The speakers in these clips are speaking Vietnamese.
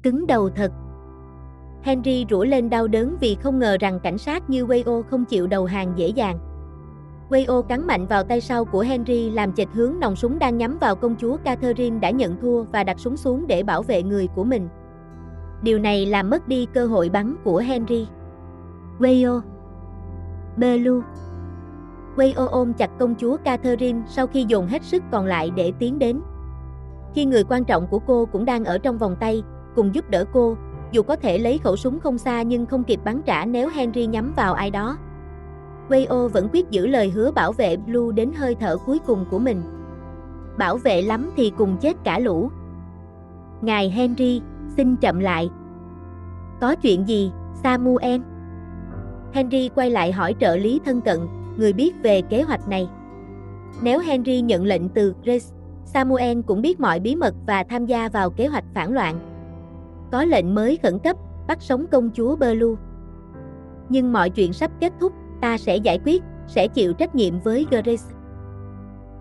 cứng đầu thật. Henry rủa lên đau đớn vì không ngờ rằng cảnh sát như Wayo không chịu đầu hàng dễ dàng. Wayo cắn mạnh vào tay sau của Henry làm chệch hướng nòng súng đang nhắm vào công chúa Catherine đã nhận thua và đặt súng xuống để bảo vệ người của mình. Điều này làm mất đi cơ hội bắn của Henry. Wayo. Blue. Wayo ôm chặt công chúa Catherine sau khi dồn hết sức còn lại để tiến đến. Khi người quan trọng của cô cũng đang ở trong vòng tay, cùng giúp đỡ cô, dù có thể lấy khẩu súng không xa nhưng không kịp bắn trả nếu Henry nhắm vào ai đó. Wayo vẫn quyết giữ lời hứa bảo vệ Blue đến hơi thở cuối cùng của mình. Bảo vệ lắm thì cùng chết cả lũ. Ngài Henry, xin chậm lại. Có chuyện gì, Samuel? Henry quay lại hỏi trợ lý thân cận, người biết về kế hoạch này. Nếu Henry nhận lệnh từ Grace, Samuel cũng biết mọi bí mật và tham gia vào kế hoạch phản loạn. Có lệnh mới khẩn cấp, bắt sống công chúa Blue. Nhưng mọi chuyện sắp kết thúc, ta sẽ giải quyết, sẽ chịu trách nhiệm với Grace.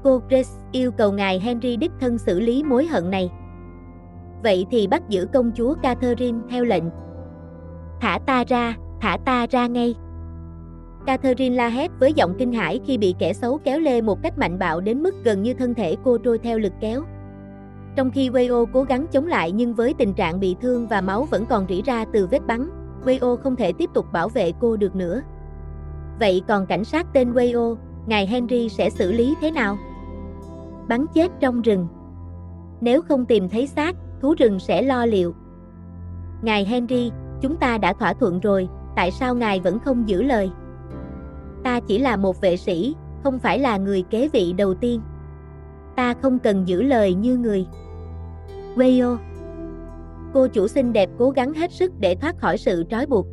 Cô Grace yêu cầu ngài Henry đích thân xử lý mối hận này. Vậy thì bắt giữ công chúa Catherine theo lệnh. Thả ta ra ngay. Catherine la hét với giọng kinh hãi khi bị kẻ xấu kéo lê một cách mạnh bạo đến mức gần như thân thể cô trôi theo lực kéo. Trong khi Wayo cố gắng chống lại nhưng với tình trạng bị thương và máu vẫn còn rỉ ra từ vết bắn, Wayo không thể tiếp tục bảo vệ cô được nữa. Vậy còn cảnh sát tên Wayo, ngài Henry sẽ xử lý thế nào? Bắn chết trong rừng. Nếu không tìm thấy xác, thú rừng sẽ lo liệu. Ngài Henry, chúng ta đã thỏa thuận rồi, tại sao ngài vẫn không giữ lời? Ta chỉ là một vệ sĩ, không phải là người kế vị đầu tiên. Ta không cần giữ lời như người. Wayo. Cô chủ xinh đẹp cố gắng hết sức để thoát khỏi sự trói buộc.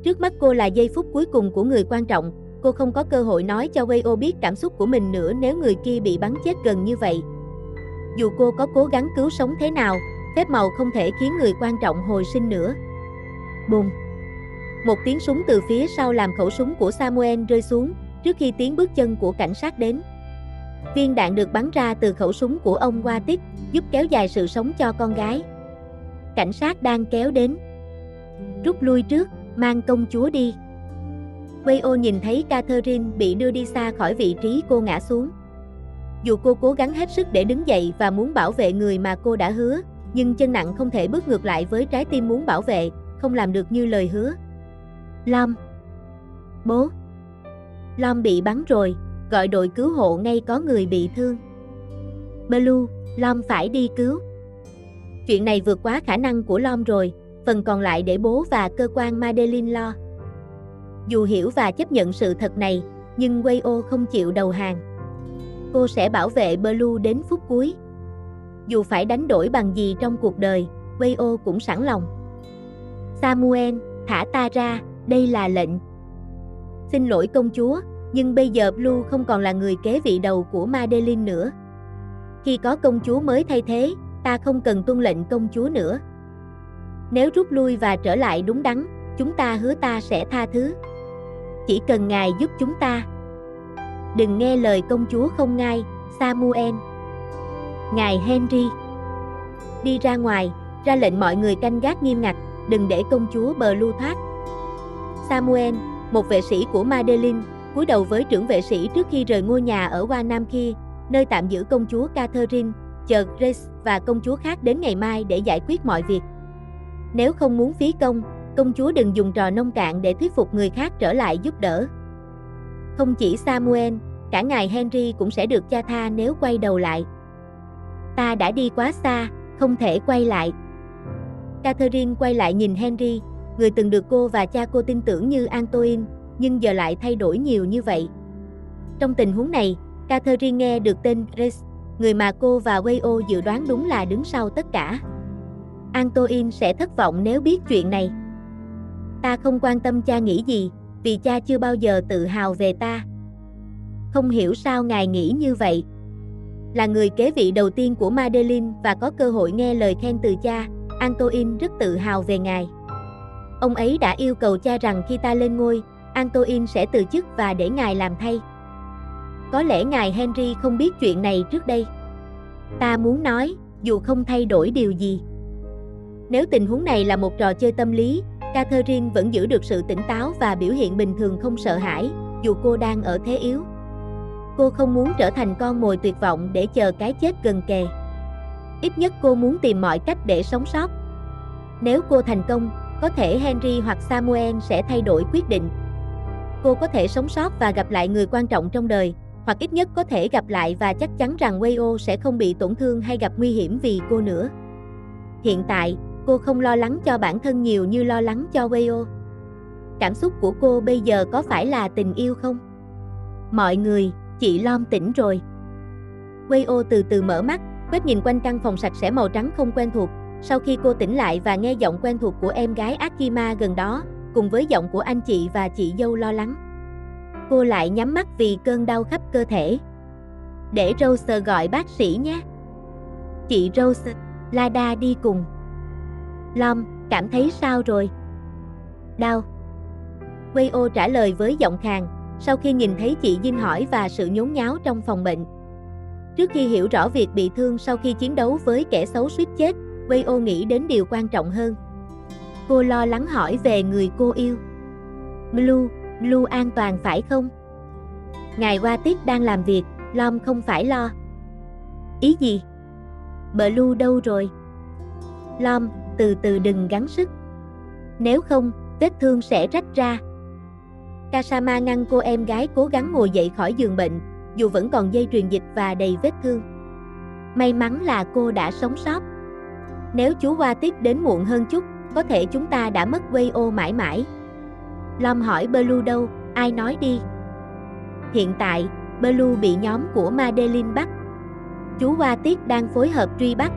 Trước mắt cô là giây phút cuối cùng của người quan trọng, cô không có cơ hội nói cho Wayo biết cảm xúc của mình nữa nếu người kia bị bắn chết gần như vậy. Dù cô có cố gắng cứu sống thế nào, phép màu không thể khiến người quan trọng hồi sinh nữa. Bùm! Một tiếng súng từ phía sau làm khẩu súng của Samuel rơi xuống, trước khi tiếng bước chân của cảnh sát đến. Viên đạn được bắn ra từ khẩu súng của ông Watic, giúp kéo dài sự sống cho con gái. Cảnh sát đang kéo đến. Rút lui trước, mang công chúa đi. Wayo nhìn thấy Catherine bị đưa đi xa khỏi vị trí cô ngã xuống. Dù cô cố gắng hết sức để đứng dậy và muốn bảo vệ người mà cô đã hứa, nhưng chân nặng không thể bước ngược lại với trái tim muốn bảo vệ, không làm được như lời hứa. Lom. Bố. Lom bị bắn rồi, gọi đội cứu hộ ngay có người bị thương. Blue, Lom phải đi cứu. Chuyện này vượt quá khả năng của Lom rồi, phần còn lại để bố và cơ quan Madeleine lo. Dù hiểu và chấp nhận sự thật này, nhưng Wayo không chịu đầu hàng. Cô sẽ bảo vệ Blue đến phút cuối. Dù phải đánh đổi bằng gì trong cuộc đời, Wayo cũng sẵn lòng. Samuel, thả ta ra, đây là lệnh. Xin lỗi công chúa, nhưng bây giờ Blue không còn là người kế vị đầu của Madeleine nữa. Khi có công chúa mới thay thế, ta không cần tuân lệnh công chúa nữa. Nếu rút lui và trở lại đúng đắn, chúng ta hứa ta sẽ tha thứ. Chỉ cần ngài giúp chúng ta. Đừng nghe lời công chúa không ngai, Samuel. Ngài Henry. Đi ra ngoài, ra lệnh mọi người canh gác nghiêm ngặt, đừng để công chúa Blue thoát. Samuel, một vệ sĩ của Madeleine, cúi đầu với trưởng vệ sĩ trước khi rời ngôi nhà ở Wanamkir, nơi tạm giữ công chúa Catherine, chờ Grace và công chúa khác đến ngày mai để giải quyết mọi việc. Nếu không muốn phí công, công chúa đừng dùng trò nông cạn để thuyết phục người khác trở lại giúp đỡ. Không chỉ Samuel, cả ngài Henry cũng sẽ được cha tha nếu quay đầu lại. Ta đã đi quá xa, không thể quay lại. Catherine quay lại nhìn Henry, người từng được cô và cha cô tin tưởng như Antoine, nhưng giờ lại thay đổi nhiều như vậy. Trong tình huống này, Catherine nghe được tên Grace, người mà cô và Wayo dự đoán đúng là đứng sau tất cả. Antoine sẽ thất vọng nếu biết chuyện này. Ta không quan tâm cha nghĩ gì, vì cha chưa bao giờ tự hào về ta. Không hiểu sao ngài nghĩ như vậy. Là người kế vị đầu tiên của Madeleine và có cơ hội nghe lời khen từ cha, Antoine rất tự hào về ngài. Ông ấy đã yêu cầu cha rằng khi ta lên ngôi, Antoine sẽ từ chức và để ngài làm thay. Có lẽ ngài Henry không biết chuyện này trước đây. Ta muốn nói, dù không thay đổi điều gì, Nếu tình huống này là một trò chơi tâm lý, Catherine vẫn giữ được sự tỉnh táo và biểu hiện bình thường không sợ hãi, dù cô đang ở thế yếu. Cô không muốn trở thành con mồi tuyệt vọng để chờ cái chết gần kề. Ít nhất cô muốn tìm mọi cách để sống sót. Nếu cô thành công, có thể Henry hoặc Samuel sẽ thay đổi quyết định. Cô có thể sống sót và gặp lại người quan trọng trong đời, hoặc ít nhất có thể gặp lại và chắc chắn rằng Wayo sẽ không bị tổn thương hay gặp nguy hiểm vì cô nữa. Hiện tại, cô không lo lắng cho bản thân nhiều như lo lắng cho Wayo. Cảm xúc của cô bây giờ có phải là tình yêu không? Mọi người, chị Lom tỉnh rồi. Wayo từ từ mở mắt, quét nhìn quanh căn phòng sạch sẽ màu trắng không quen thuộc. Sau khi cô tỉnh lại và nghe giọng quen thuộc của em gái Akima gần đó, cùng với giọng của anh chị và chị dâu lo lắng, cô lại nhắm mắt vì cơn đau khắp cơ thể. Để Rose gọi bác sĩ nhé. Chị Rose, Lada đi cùng. Lom, cảm thấy sao rồi? Đau. Wayo trả lời với giọng khàn, sau khi nhìn thấy chị Jin hỏi và sự nhốn nháo trong phòng bệnh. Trước khi hiểu rõ việc bị thương sau khi chiến đấu với kẻ xấu suýt chết, Wayo nghĩ đến điều quan trọng hơn. Cô lo lắng hỏi về người cô yêu. Blue an toàn phải không? Ngài Watit đang làm việc, Lom không phải lo. Ý gì? Blue đâu rồi? Lom, từ từ đừng gắng sức. Nếu không, vết thương sẽ rách ra. Kasama ngăn cô em gái cố gắng ngồi dậy khỏi giường bệnh, dù vẫn còn dây truyền dịch và đầy vết thương. May mắn là cô đã sống sót. Nếu chú Watit đến muộn hơn chút, có thể chúng ta đã mất Wayo mãi mãi. Lom hỏi Blue đâu, ai nói đi. Hiện tại, Blue bị nhóm của Madeline bắt. Chú Watit đang phối hợp truy bắt.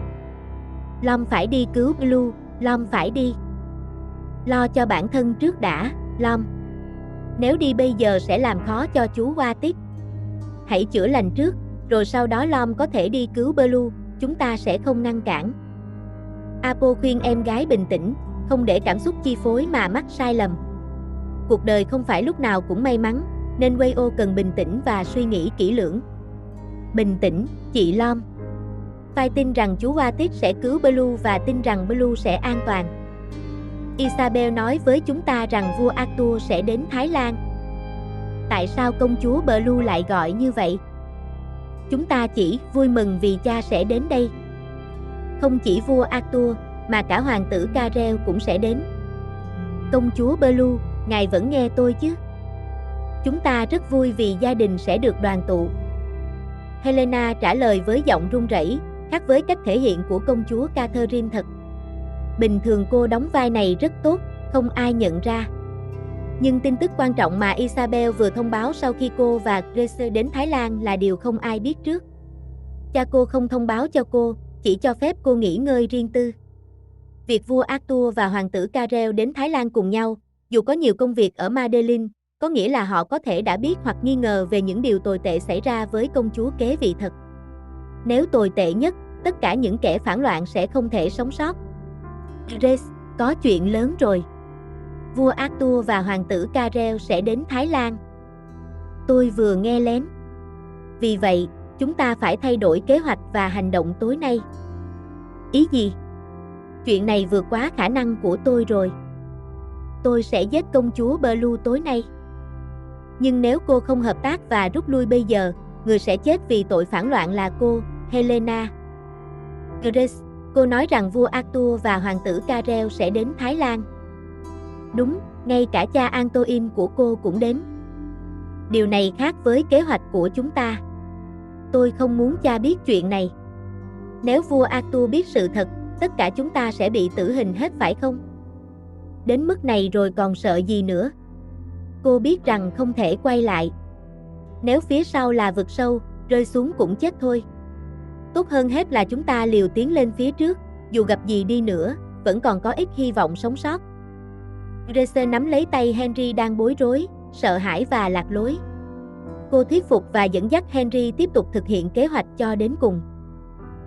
Lom phải đi cứu Blue, Lom phải đi. Lo cho bản thân trước đã, Lom. Nếu đi bây giờ sẽ làm khó cho chú Watit. Hãy chữa lành trước, rồi sau đó Lom có thể đi cứu Blue, chúng ta sẽ không ngăn cản. Apo khuyên em gái bình tĩnh, không để cảm xúc chi phối mà mắc sai lầm. Cuộc đời không phải lúc nào cũng may mắn, nên Wayo cần bình tĩnh và suy nghĩ kỹ lưỡng. Bình tĩnh, chị Lom. Phải tin rằng chú Watit sẽ cứu Blue và tin rằng Blue sẽ an toàn. Isabel nói với chúng ta rằng vua Arthur sẽ đến Thái Lan. Tại sao công chúa Blue lại gọi như vậy? Chúng ta chỉ vui mừng vì cha sẽ đến đây. Không chỉ vua Arthur, mà cả hoàng tử Karel cũng sẽ đến. Công chúa Blue, ngài vẫn nghe tôi chứ? Chúng ta rất vui vì gia đình sẽ được đoàn tụ. Helena trả lời với giọng run rẩy, khác với cách thể hiện của công chúa Catherine thật. Bình thường cô đóng vai này rất tốt, không ai nhận ra. Nhưng tin tức quan trọng mà Isabel vừa thông báo sau khi cô và Grace đến Thái Lan là điều không ai biết trước. Cha cô không thông báo cho cô, chỉ cho phép cô nghỉ ngơi riêng tư. Việc vua Arthur và hoàng tử Karel đến Thái Lan cùng nhau, dù có nhiều công việc ở Madeline, có nghĩa là họ có thể đã biết hoặc nghi ngờ về những điều tồi tệ xảy ra với công chúa kế vị thật. Nếu tồi tệ nhất, tất cả những kẻ phản loạn sẽ không thể sống sót. Grace, có chuyện lớn rồi. Vua Arthur và hoàng tử Karel sẽ đến Thái Lan. Tôi vừa nghe lén. Vì vậy, chúng ta phải thay đổi kế hoạch và hành động tối nay. Ý gì? Chuyện này vượt quá khả năng của tôi rồi. Tôi sẽ giết công chúa Blue tối nay. Nhưng nếu cô không hợp tác và rút lui bây giờ, người sẽ chết vì tội phản loạn là cô, Helena. Grace, cô nói rằng vua Arthur và hoàng tử Karel sẽ đến Thái Lan. Đúng, ngay cả cha Antoine của cô cũng đến. Điều này khác với kế hoạch của chúng ta. Tôi không muốn cha biết chuyện này. Nếu vua Arthur biết sự thật, tất cả chúng ta sẽ bị tử hình hết phải không? Đến mức này rồi còn sợ gì nữa? Cô biết rằng không thể quay lại. Nếu phía sau là vực sâu, rơi xuống cũng chết thôi. Tốt hơn hết là chúng ta liều tiến lên phía trước, dù gặp gì đi nữa, vẫn còn có ít hy vọng sống sót. Grace nắm lấy tay Henry đang bối rối, sợ hãi và lạc lối. Cô thuyết phục và dẫn dắt Henry tiếp tục thực hiện kế hoạch cho đến cùng.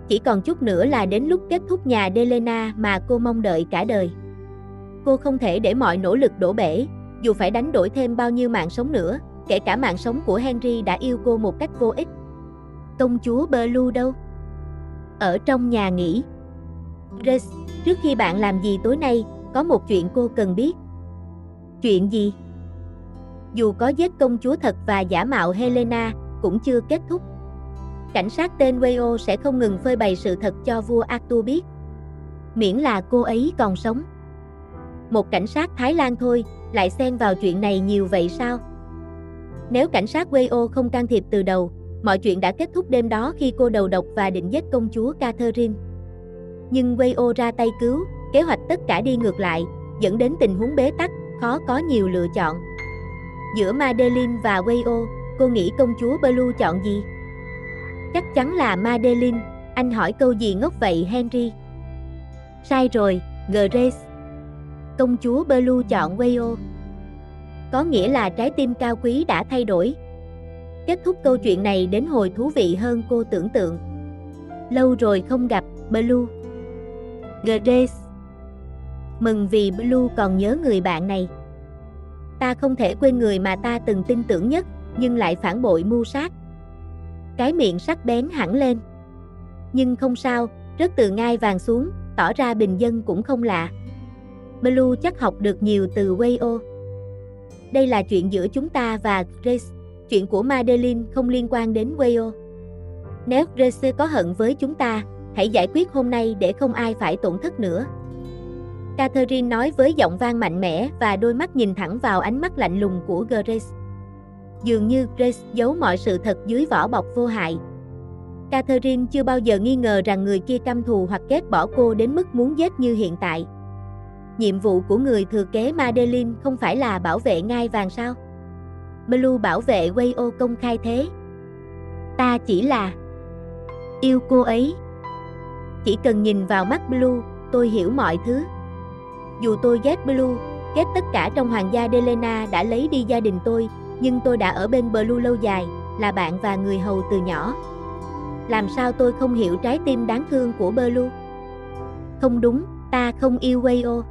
Chỉ còn chút nữa là đến lúc kết thúc nhà Delena mà cô mong đợi cả đời. Cô không thể để mọi nỗ lực đổ bể, dù phải đánh đổi thêm bao nhiêu mạng sống nữa, kể cả mạng sống của Henry đã yêu cô một cách vô ích. Công chúa Blue đâu? Ở trong nhà nghỉ. Grace, trước khi bạn làm gì tối nay, có một chuyện cô cần biết. Chuyện gì? Dù có giết công chúa thật và giả mạo Helena, cũng chưa kết thúc. Cảnh sát tên Wayo sẽ không ngừng phơi bày sự thật cho vua Arthur biết. Miễn là cô ấy còn sống. Một cảnh sát Thái Lan thôi, lại xen vào chuyện này nhiều vậy sao? Nếu cảnh sát Wayo không can thiệp từ đầu, mọi chuyện đã kết thúc đêm đó khi cô đầu độc và định giết công chúa Catherine. Nhưng Wayo ra tay cứu, kế hoạch tất cả đi ngược lại, dẫn đến tình huống bế tắc, khó có nhiều lựa chọn. Giữa Madeleine và Wayo, cô nghĩ công chúa Blue chọn gì? Chắc chắn là Madeleine, anh hỏi câu gì ngốc vậy Henry? Sai rồi, Grace. Công chúa Blue chọn Wayo. Có nghĩa là trái tim cao quý đã thay đổi. Kết thúc câu chuyện này đến hồi thú vị hơn cô tưởng tượng. Lâu rồi không gặp, Blue. Grace. Mừng vì Blue còn nhớ người bạn này. Ta không thể quên người mà ta từng tin tưởng nhất, nhưng lại phản bội mưu sát. Cái miệng sắc bén hẳn lên. Nhưng không sao, rớt từ ngai vàng xuống, tỏ ra bình dân cũng không lạ. Blue chắc học được nhiều từ Wayo. Đây là chuyện giữa chúng ta và Grace. Chuyện của Madeleine không liên quan đến Wayo. Nếu Grace có hận với chúng ta, hãy giải quyết hôm nay để không ai phải tổn thất nữa. Catherine nói với giọng vang mạnh mẽ và đôi mắt nhìn thẳng vào ánh mắt lạnh lùng của Grace. Dường như Grace giấu mọi sự thật dưới vỏ bọc vô hại. Catherine chưa bao giờ nghi ngờ rằng người kia căm thù hoặc ghét bỏ cô đến mức muốn giết như hiện tại. Nhiệm vụ của người thừa kế Madeleine không phải là bảo vệ ngai vàng sao? Blue bảo vệ Wayo công khai thế. Ta chỉ là yêu cô ấy. Chỉ cần nhìn vào mắt Blue, tôi hiểu mọi thứ. Dù tôi ghét Blue, ghét tất cả trong hoàng gia Delena đã lấy đi gia đình tôi, nhưng tôi đã ở bên Blue lâu dài, là bạn và người hầu từ nhỏ. Làm sao tôi không hiểu trái tim đáng thương của Blue? Không đúng, ta không yêu Wayo.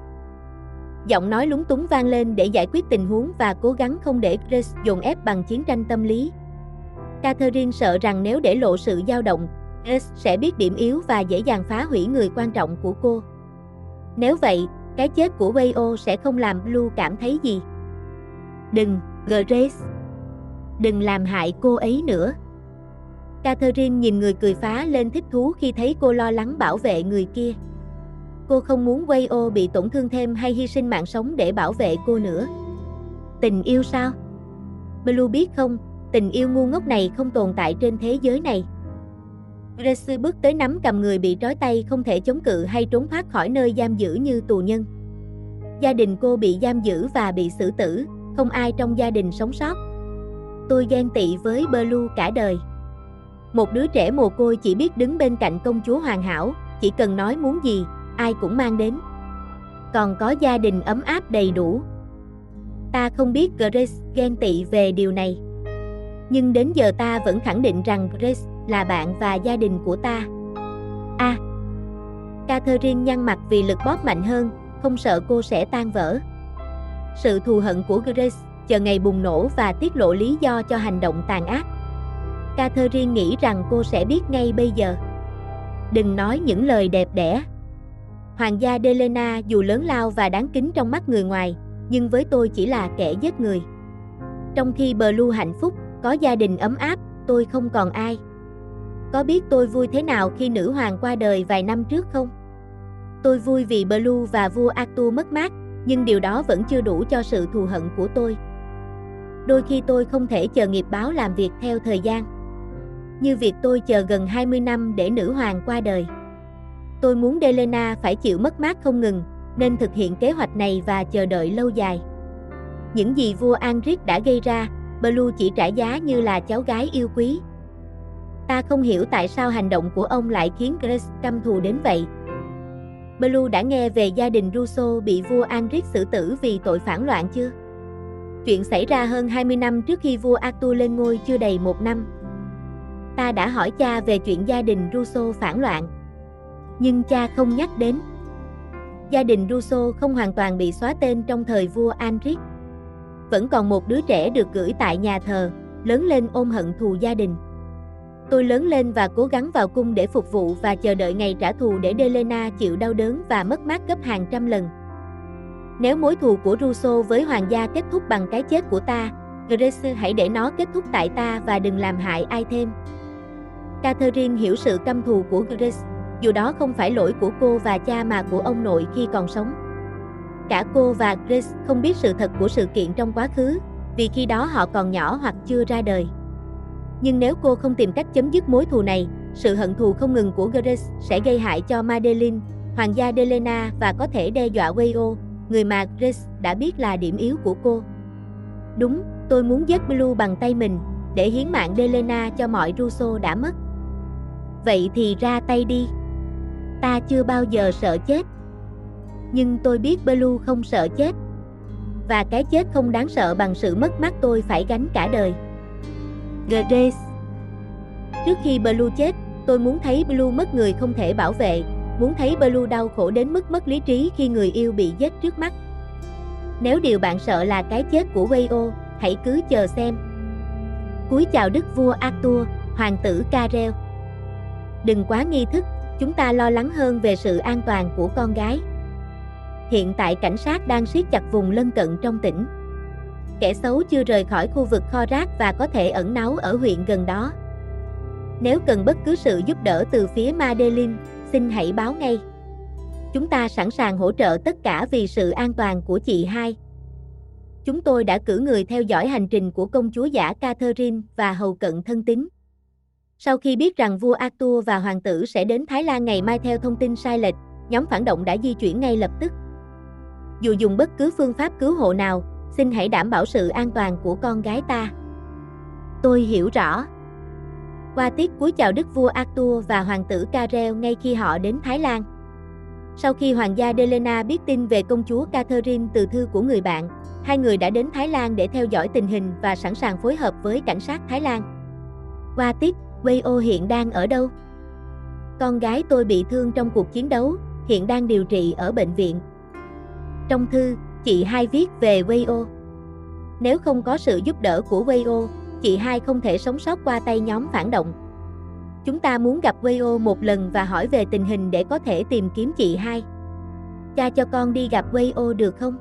Giọng nói lúng túng vang lên để giải quyết tình huống và cố gắng không để Grace dồn ép bằng chiến tranh tâm lý. Catherine sợ rằng nếu để lộ sự dao động, Grace sẽ biết điểm yếu và dễ dàng phá hủy người quan trọng của cô. Nếu vậy, cái chết của Wayo sẽ không làm Blue cảm thấy gì. Đừng, Grace. Đừng làm hại cô ấy nữa. Catherine nhìn người cười phá lên thích thú khi thấy cô lo lắng bảo vệ người kia. Cô không muốn Wayo bị tổn thương thêm hay hy sinh mạng sống để bảo vệ cô nữa. Tình yêu sao? Blue biết không, tình yêu ngu ngốc này không tồn tại trên thế giới này. Grace bước tới nắm cầm người bị trói tay không thể chống cự hay trốn thoát khỏi nơi giam giữ như tù nhân. Gia đình cô bị giam giữ và bị xử tử, không ai trong gia đình sống sót. Tôi ghen tị với Blue cả đời. Một đứa trẻ mồ côi chỉ biết đứng bên cạnh công chúa hoàn hảo, chỉ cần nói muốn gì, ai cũng mang đến. Còn có gia đình ấm áp đầy đủ. Ta không biết Grace ghen tị về điều này. Nhưng đến giờ ta vẫn khẳng định rằng Grace là bạn và gia đình của ta. Catherine nhăn mặt vì lực bóp mạnh hơn, không sợ cô sẽ tan vỡ. Sự thù hận của Grace chờ ngày bùng nổ và tiết lộ lý do cho hành động tàn ác. Catherine nghĩ rằng cô sẽ biết ngay bây giờ. Đừng nói những lời đẹp đẽ. Hoàng gia Delena dù lớn lao và đáng kính trong mắt người ngoài, nhưng với tôi chỉ là kẻ giết người. Trong khi Blue hạnh phúc, có gia đình ấm áp, tôi không còn ai. Có biết tôi vui thế nào khi nữ hoàng qua đời vài năm trước không? Tôi vui vì Blue và vua Arthur mất mát, nhưng điều đó vẫn chưa đủ cho sự thù hận của tôi. Đôi khi tôi không thể chờ nghiệp báo làm việc theo thời gian. Như việc tôi chờ gần 20 năm để nữ hoàng qua đời. Tôi muốn Delena phải chịu mất mát không ngừng, nên thực hiện kế hoạch này và chờ đợi lâu dài. Những gì vua Anric đã gây ra, Blue chỉ trả giá như là cháu gái yêu quý. Ta không hiểu tại sao hành động của ông lại khiến Grace căm thù đến vậy. Blue đã nghe về gia đình Russo bị vua Anric xử tử vì tội phản loạn chưa? Chuyện xảy ra hơn 20 năm trước khi vua Arthur lên ngôi chưa đầy 1 năm. Ta đã hỏi cha về chuyện gia đình Russo phản loạn. Nhưng cha không nhắc đến. Gia đình Russo không hoàn toàn bị xóa tên trong thời vua Anric. Vẫn còn một đứa trẻ được gửi tại nhà thờ, lớn lên ôm hận thù gia đình. Tôi lớn lên và cố gắng vào cung để phục vụ và chờ đợi ngày trả thù để Delena chịu đau đớn và mất mát gấp hàng trăm lần. Nếu mối thù của Rousseau với hoàng gia kết thúc bằng cái chết của ta, Grace, hãy để nó kết thúc tại ta và đừng làm hại ai thêm. Catherine hiểu sự căm thù của Grace, dù đó không phải lỗi của cô và cha mà của ông nội khi còn sống. Cả cô và Grace không biết sự thật của sự kiện trong quá khứ, vì khi đó họ còn nhỏ hoặc chưa ra đời. Nhưng nếu cô không tìm cách chấm dứt mối thù này, sự hận thù không ngừng của Grace sẽ gây hại cho Madeleine, hoàng gia Delena và có thể đe dọa Wayo, người mà Grace đã biết là điểm yếu của cô. Đúng, tôi muốn giết Blue bằng tay mình, để hiến mạng Delena cho mọi Rousseau đã mất. Vậy thì ra tay đi. Ta chưa bao giờ sợ chết. Nhưng tôi biết Blue không sợ chết. Và cái chết không đáng sợ bằng sự mất mát tôi phải gánh cả đời. Grace. Trước khi Blue chết, tôi muốn thấy Blue mất người không thể bảo vệ, muốn thấy Blue đau khổ đến mức mất lý trí khi người yêu bị giết trước mắt. Nếu điều bạn sợ là cái chết của Wayo, hãy cứ chờ xem. Cúi chào đức vua Arthur, hoàng tử Carel. Đừng quá nghi thức, chúng ta lo lắng hơn về sự an toàn của con gái. Hiện tại cảnh sát đang siết chặt vùng lân cận trong tỉnh. Kẻ xấu chưa rời khỏi khu vực kho rác và có thể ẩn náu ở huyện gần đó. Nếu cần bất cứ sự giúp đỡ từ phía Madeleine, xin hãy báo ngay. Chúng ta sẵn sàng hỗ trợ tất cả vì sự an toàn của chị hai. Chúng tôi đã cử người theo dõi hành trình của công chúa giả Catherine và hầu cận thân tín. Sau khi biết rằng vua Arthur và hoàng tử sẽ đến Thái Lan ngày mai theo thông tin sai lệch, nhóm phản động đã di chuyển ngay lập tức. Dù dùng bất cứ phương pháp cứu hộ nào, xin hãy đảm bảo sự an toàn của con gái ta. Tôi hiểu rõ. Qua tiết cúi chào đức vua Arthur và hoàng tử Carel ngay khi họ đến Thái Lan. Sau khi hoàng gia Delena biết tin về công chúa Catherine từ thư của người bạn, hai người đã đến Thái Lan để theo dõi tình hình và sẵn sàng phối hợp với cảnh sát Thái Lan. Qua tiết, Wayo hiện đang ở đâu? Con gái tôi bị thương trong cuộc chiến đấu, hiện đang điều trị ở bệnh viện. Trong thư, chị hai viết về Wayo. Nếu không có sự giúp đỡ của Wayo, chị hai không thể sống sót qua tay nhóm phản động. Chúng ta muốn gặp Wayo một lần và hỏi về tình hình để có thể tìm kiếm chị hai. Cha cho con đi gặp Wayo được không?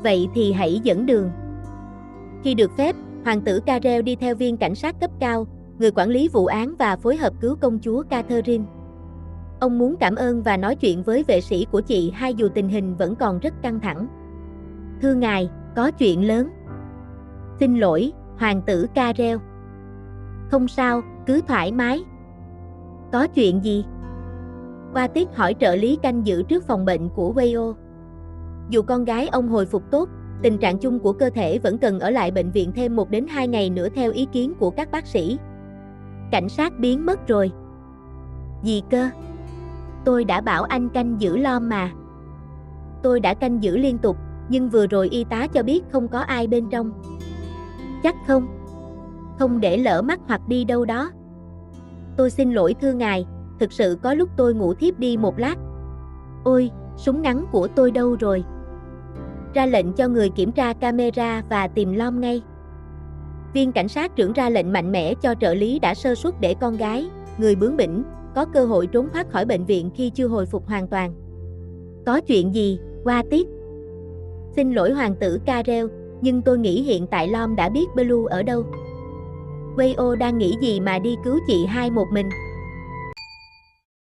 Vậy thì hãy dẫn đường. Khi được phép, hoàng tử Carel đi theo viên cảnh sát cấp cao, người quản lý vụ án và phối hợp cứu công chúa Catherine. Ông muốn cảm ơn và nói chuyện với vệ sĩ của chị hai dù tình hình vẫn còn rất căng thẳng. Thưa ngài, có chuyện lớn. Xin lỗi, hoàng tử Carel. Không sao, cứ thoải mái. Có chuyện gì? Qua tiết hỏi trợ lý canh giữ trước phòng bệnh của Wayo. Dù con gái ông hồi phục tốt, tình trạng chung của cơ thể vẫn cần ở lại bệnh viện thêm 1 đến 2 ngày nữa theo ý kiến của các bác sĩ. Cảnh sát biến mất rồi. Gì cơ? Tôi đã bảo anh canh giữ lom mà. Tôi đã canh giữ liên tục, nhưng vừa rồi y tá cho biết không có ai bên trong. Chắc không? Không để lỡ mắt hoặc đi đâu đó. Tôi xin lỗi thưa ngài, thực sự có lúc tôi ngủ thiếp đi một lát. Ôi, súng ngắn của tôi đâu rồi? Ra lệnh cho người kiểm tra camera và tìm lom ngay. Viên cảnh sát trưởng ra lệnh mạnh mẽ cho trợ lý đã sơ suất để con gái, người bướng bỉnh, có cơ hội trốn thoát khỏi bệnh viện khi chưa hồi phục hoàn toàn. Có chuyện gì, qua tiết? Xin lỗi hoàng tử Carel, nhưng tôi nghĩ hiện tại Lom đã biết Blue ở đâu. Wayo đang nghĩ gì mà đi cứu chị hai một mình?